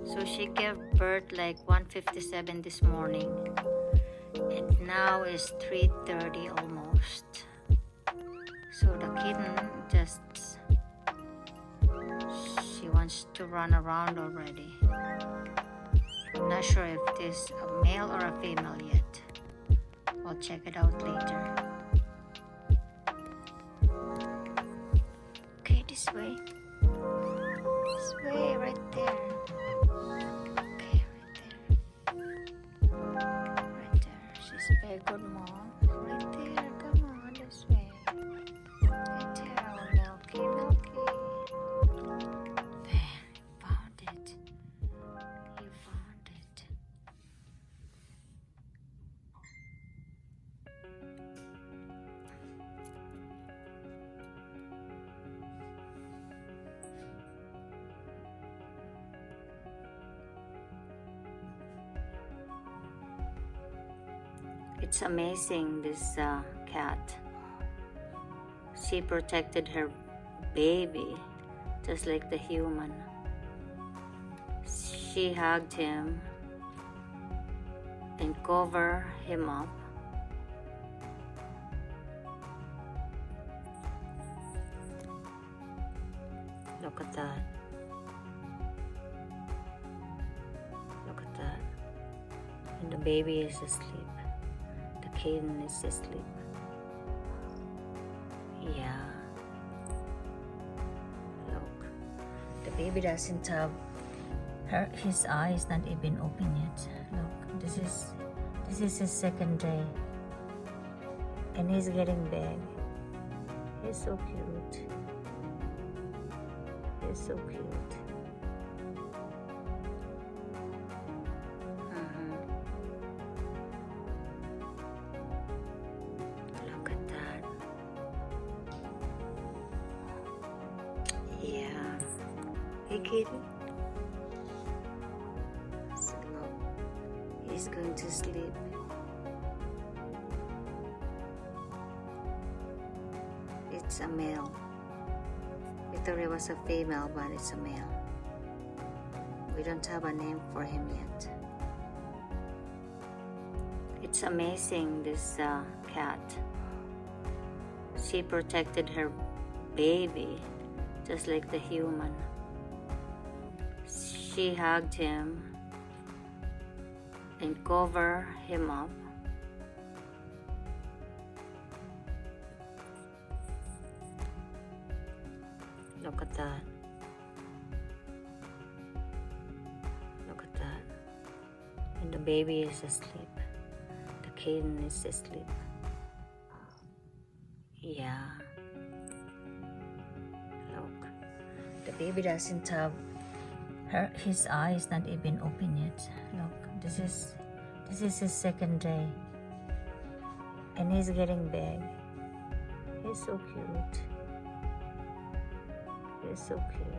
So she gave birth like 1:57 this morning, and now is 3:30 almost. So the kitten just, she wants to run around already. I'm not sure if this a male or a female yet. I'll check it out later. Okay, this way. This way, right there. Okay, right there. Right there. She's a very good mom. Right there. Come on, this way. Right there. Oh, Milky, Milky. There. Found it. You found it. It's amazing, this cat. She protected her baby just like the human. She hugged him and covered him up. Look at that. Look at that. And the baby is asleep. The kitten is asleep. Yeah. Look. The baby doesn't have his eyes not even open yet. Look, this is his second day. And he's getting big. He's so cute. He's so cute. Look at that. Yeah. Hey, kitty. So look, he's going to sleep. It's a male. We thought it was a female, but it's a male. We don't have a name for him yet. It's amazing, this cat. She protected her baby just like the human. She hugged him and covered him up. Look at that. Look at that. And the baby is asleep. The kitten is asleep. Yeah. Look. The baby doesn't have his eyes not even open yet. Look, this is his second day. And he's getting big. He's so cute. He's so cute.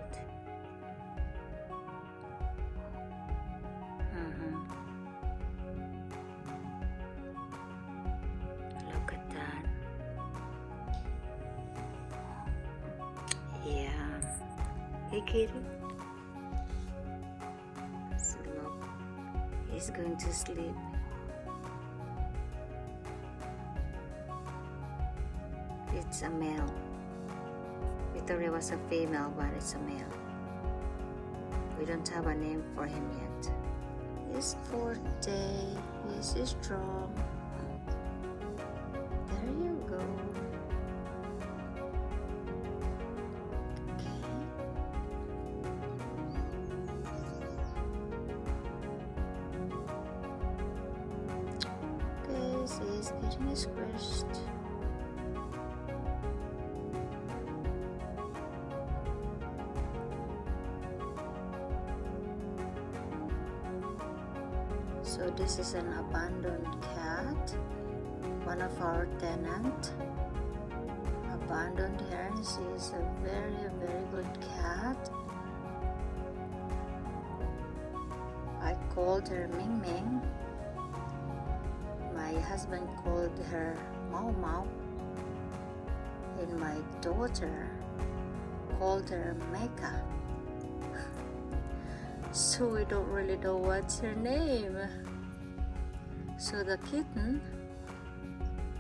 Look at that. Yeah. Hey, kitty. So look, he's going to sleep. It's a male. We thought it was a female, but it's a male. We don't have a name for him yet. His fourth day. He's strong. There you go. Okay. This is getting squished. So this is an abandoned cat. One of our tenant abandoned her. She is a very good cat. I called her Ming Ming. My husband called her Mau Mau. And my daughter called her Mecca. So we don't really know what's her name. So the kitten,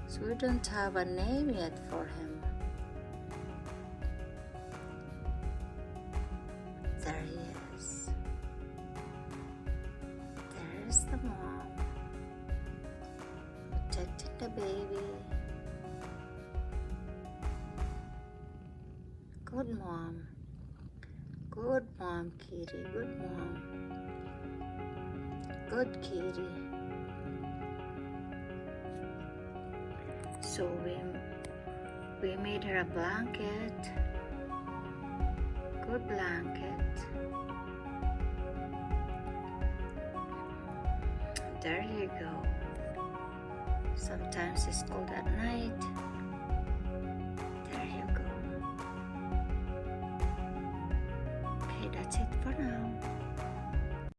so we don't have a name yet for him. There he is. There's the mom protecting the baby. Good mom. Good mom, kitty. Good mom. Good kitty. So we made her a blanket. Good blanket. There you go. Sometimes it's cold at night.